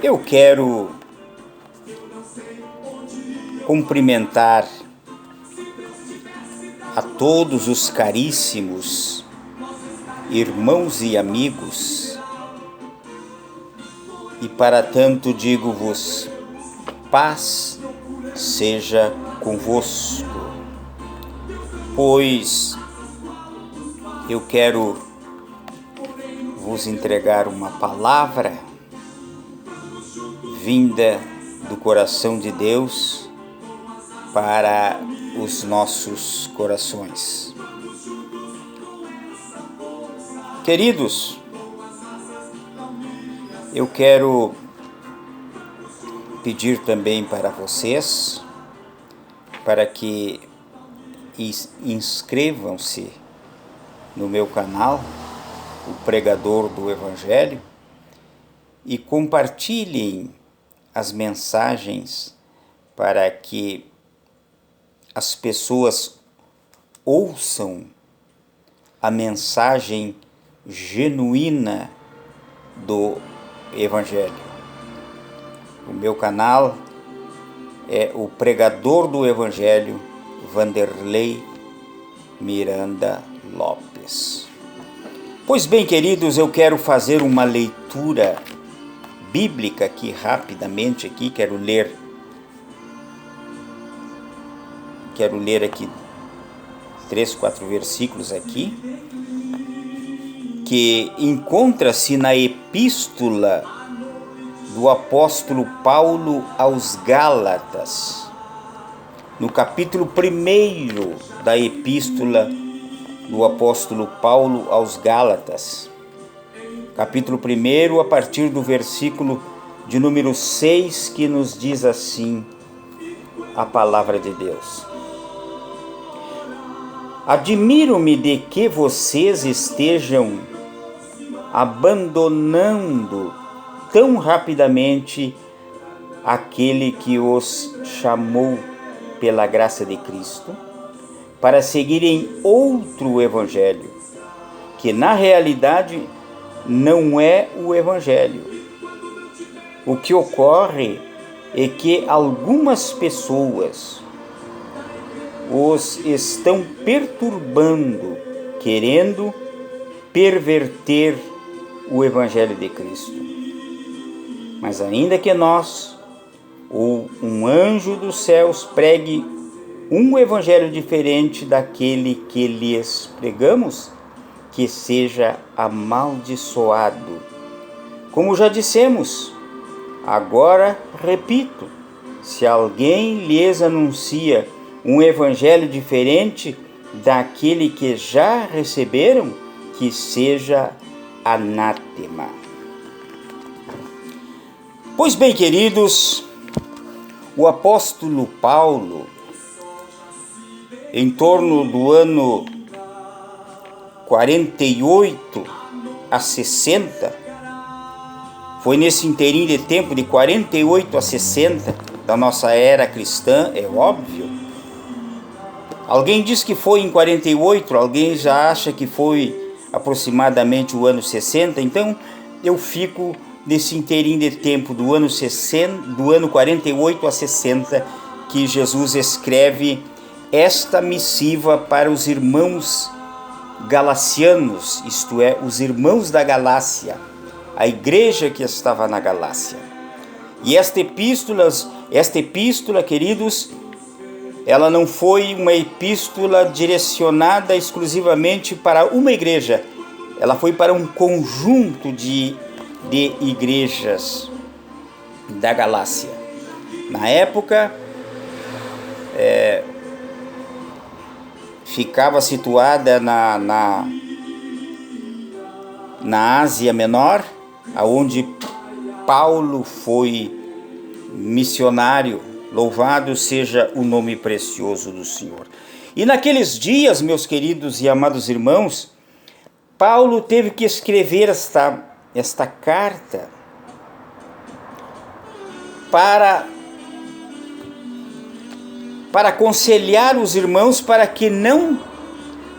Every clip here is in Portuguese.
Eu quero cumprimentar a todos os caríssimos irmãos e amigos, e para tanto digo-vos, paz seja convosco, pois eu quero vos entregar uma palavra vinda do coração de Deus para os nossos corações. Queridos, eu quero pedir também para vocês para que inscrevam-se no meu canal, o Pregador do Evangelho, e compartilhem as mensagens para que as pessoas ouçam a mensagem genuína do Evangelho. O meu canal é o Pregador do Evangelho, Vanderlei Miranda Lopes. Pois bem, queridos, eu quero fazer uma leitura bíblica aqui rapidamente, quero ler aqui 3, 4 versículos aqui, que encontra-se na epístola do apóstolo Paulo aos Gálatas, no capítulo 1 da epístola do apóstolo Paulo aos Gálatas, capítulo 1, a partir do versículo de número 6, que nos diz assim a palavra de Deus. Admiro-me de que vocês estejam abandonando tão rapidamente aquele que os chamou pela graça de Cristo para seguirem outro evangelho, que na realidade não é o evangelho. O que ocorre é que algumas pessoas os estão perturbando, querendo perverter o evangelho de Cristo. Mas ainda que nós, ou um anjo dos céus, pregue um evangelho diferente daquele que lhes pregamos, que seja amaldiçoado. Como já dissemos, agora repito, se alguém lhes anuncia um evangelho diferente daquele que já receberam, que seja anátema. Pois bem, queridos, o apóstolo Paulo, em torno do ano 48 a 60, foi nesse inteirinho de tempo de 48 a 60 da nossa era cristã, é óbvio. Alguém diz que foi em 48, alguém já acha que foi aproximadamente o ano 60, então eu fico nesse inteirinho de tempo do ano 48 a 60, que Jesus escreve esta missiva para os irmãos galacianos, isto é, os irmãos da Galácia, a igreja que estava na Galácia. E esta epístola, queridos, ela não foi uma epístola direcionada exclusivamente para uma igreja, ela foi para um conjunto de igrejas da Galácia. Na época, ficava situada na Ásia Menor, aonde Paulo foi missionário. Louvado seja o nome precioso do Senhor. E naqueles dias, meus queridos e amados irmãos, Paulo teve que escrever esta carta para aconselhar os irmãos para que não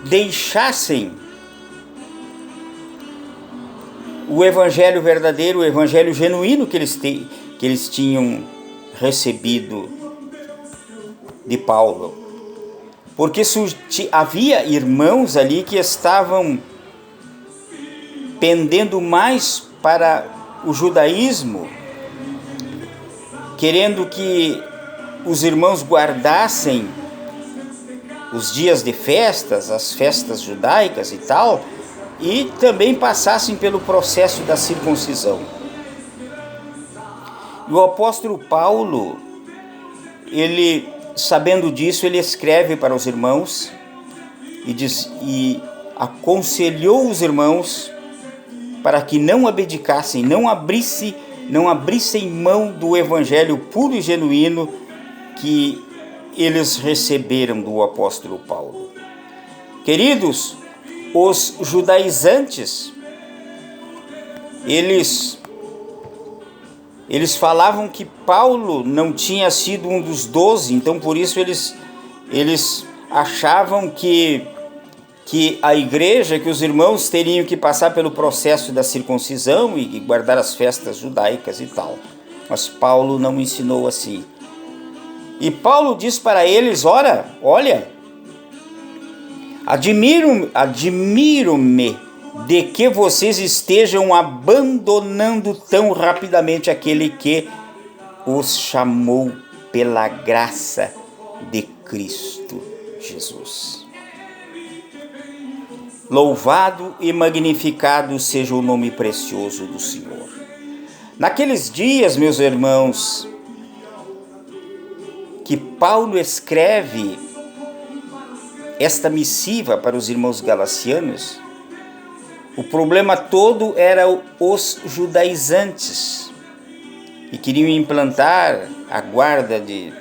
deixassem o evangelho verdadeiro, o evangelho genuíno que eles tinham recebido de Paulo. Porque havia irmãos ali que estavam pendendo mais para o judaísmo, querendo que os irmãos guardassem os dias de festas, as festas judaicas e tal, e também passassem pelo processo da circuncisão. E o apóstolo Paulo, ele, sabendo disso, ele escreve para os irmãos e aconselhou os irmãos para que não abdicassem, não abrissem mão do evangelho puro e genuíno que eles receberam do apóstolo Paulo. Queridos, os judaizantes, eles falavam que Paulo não tinha sido um dos 12, então por isso eles achavam que a igreja, que os irmãos teriam que passar pelo processo da circuncisão e guardar as festas judaicas e tal. Mas Paulo não ensinou assim. E Paulo diz para eles, olha, admiro-me de que vocês estejam abandonando tão rapidamente aquele que os chamou pela graça de Cristo Jesus. Louvado e magnificado seja o nome precioso do Senhor. Naqueles dias, meus irmãos, que Paulo escreve esta missiva para os irmãos galacianos, o problema todo era os judaizantes, que queriam implantar a guarda de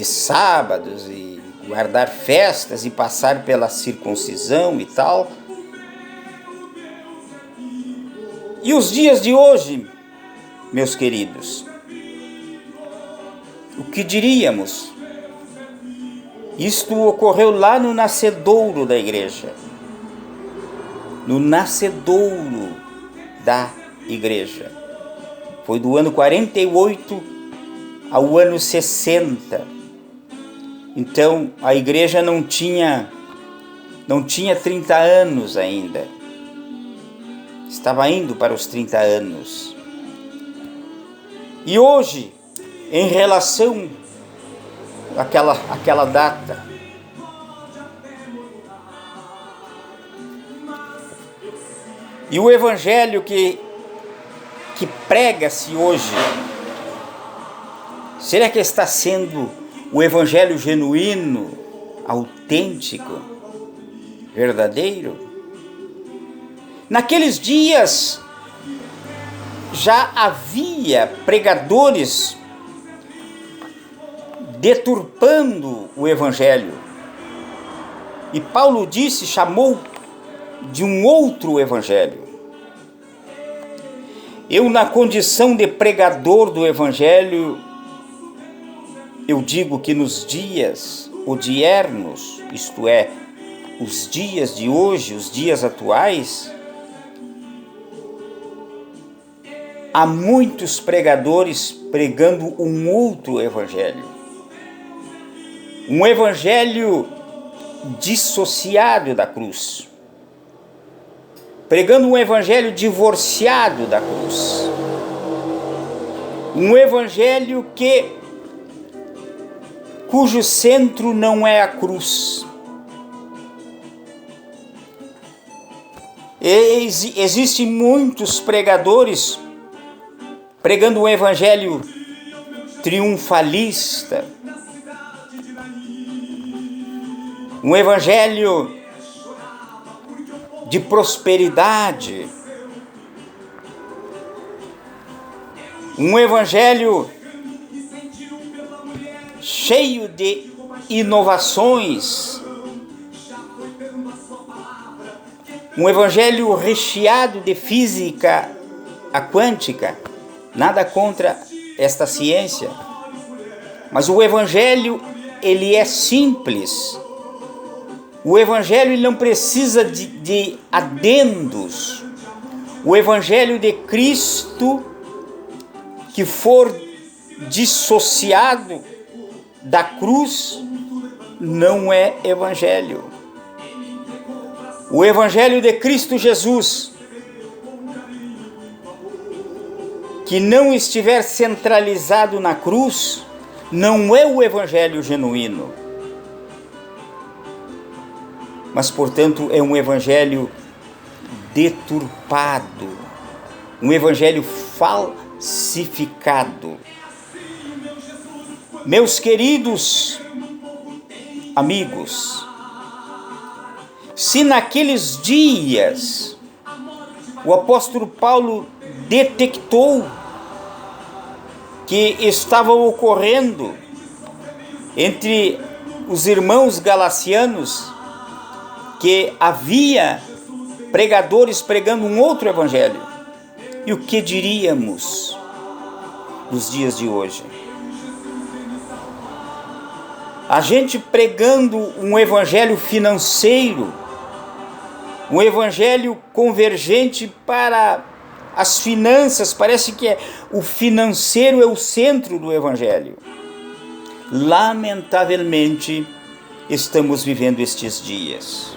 sábados e guardar festas e passar pela circuncisão e tal. E os dias de hoje, meus queridos, o que diríamos? Isto ocorreu lá no nascedouro da igreja. No nascedouro da igreja. Foi do ano 48 ao ano 60. Então, a igreja não tinha 30 anos ainda. Estava indo para os 30 anos. E hoje, em relação àquela data, e o evangelho que prega-se hoje, será que está sendo o evangelho genuíno, autêntico, verdadeiro? Naqueles dias já havia pregadores deturpando o evangelho. E Paulo chamou de um outro evangelho. Eu, na condição de pregador do evangelho, eu digo que nos dias odiernos, isto é, os dias de hoje, os dias atuais, há muitos pregadores pregando um outro evangelho. Um evangelho dissociado da cruz. Pregando um evangelho divorciado da cruz. Um evangelho cujo centro não é a cruz. Existem muitos pregadores pregando um evangelho triunfalista, um evangelho de prosperidade, um evangelho cheio de inovações, um evangelho recheado de física quântica. Nada contra esta ciência, mas o evangelho, ele é simples. O evangelho, ele não precisa de adendos. O Evangelho de Cristo que for dissociado da cruz não é Evangelho. O Evangelho de Cristo Jesus, que não estiver centralizado na cruz, não é o Evangelho genuíno. Mas, portanto, é um Evangelho deturpado, um Evangelho falsificado. Meus queridos amigos, se naqueles dias o apóstolo Paulo detectou que estava ocorrendo entre os irmãos galacianos que havia pregadores pregando um outro evangelho, e o que diríamos nos dias de hoje? A gente pregando um evangelho financeiro, um evangelho convergente para as finanças, parece que o financeiro é o centro do evangelho. Lamentavelmente, estamos vivendo estes dias.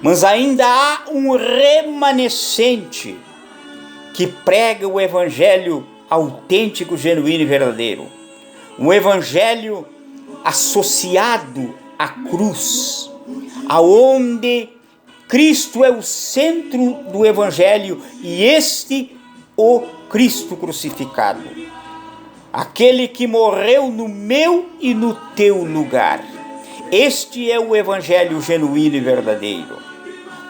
Mas ainda há um remanescente que prega o evangelho autêntico, genuíno e verdadeiro. Um evangelho associado à cruz, aonde Cristo é o centro do evangelho e este o Cristo crucificado. Aquele que morreu no meu e no teu lugar. Este é o evangelho genuíno e verdadeiro.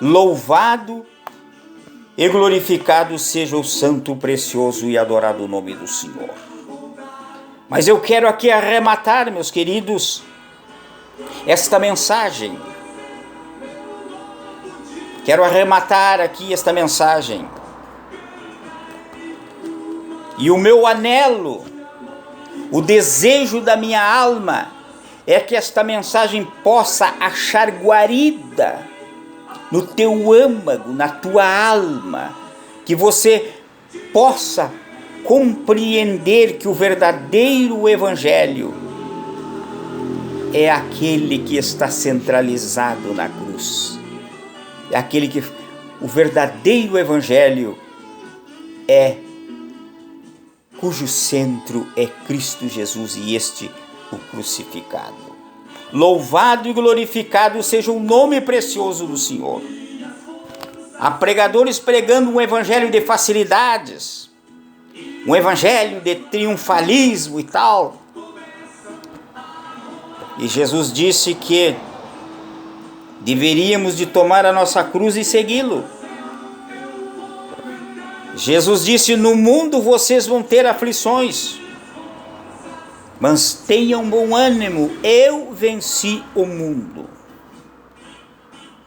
Louvado e glorificado seja o santo, precioso e adorado nome do Senhor. Mas eu quero aqui arrematar, meus queridos, esta mensagem. Quero arrematar aqui esta mensagem. E o meu anelo, o desejo da minha alma, é que esta mensagem possa achar guarida no teu âmago, na tua alma, que você possa compreender que o verdadeiro evangelho é aquele que está centralizado na cruz. É aquele que o verdadeiro evangelho é cujo centro é Cristo Jesus e este o crucificado. Louvado e glorificado seja o nome precioso do Senhor. Há pregadores pregando um evangelho de facilidades, um evangelho de triunfalismo e tal. E Jesus disse que deveríamos de tomar a nossa cruz e segui-lo. Jesus disse: no mundo vocês vão ter aflições, mas tenham bom ânimo, eu venci o mundo.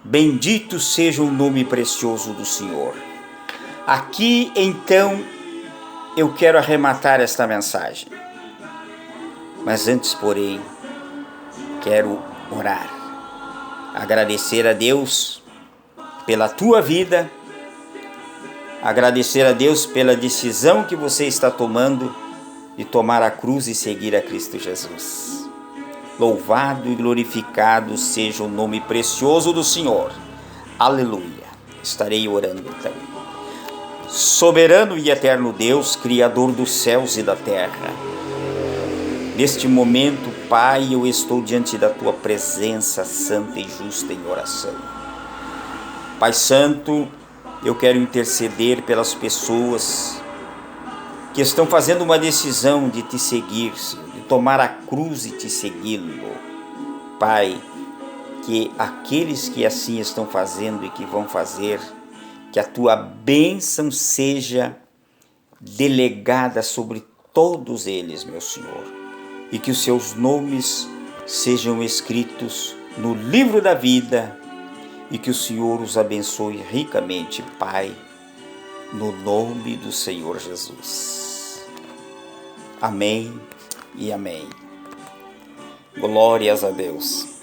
Bendito seja o nome precioso do Senhor. Aqui então eu quero arrematar esta mensagem. Mas antes, porém, quero orar. Agradecer a Deus pela tua vida. Agradecer a Deus pela decisão que você está tomando de tomar a cruz e seguir a Cristo Jesus. Louvado e glorificado seja o nome precioso do Senhor. Aleluia. Estarei orando então. Soberano e eterno Deus, Criador dos céus e da terra, neste momento, Pai, eu estou diante da Tua presença santa e justa em oração. Pai Santo, eu quero interceder pelas pessoas que estão fazendo uma decisão de Te seguir, de tomar a cruz e Te segui-lo. Pai, que aqueles que assim estão fazendo e que vão fazer, que a Tua bênção seja delegada sobre todos eles, meu Senhor, e que os seus nomes sejam escritos no livro da vida e que o Senhor os abençoe ricamente, Pai, no nome do Senhor Jesus. Amém e amém. Glórias a Deus.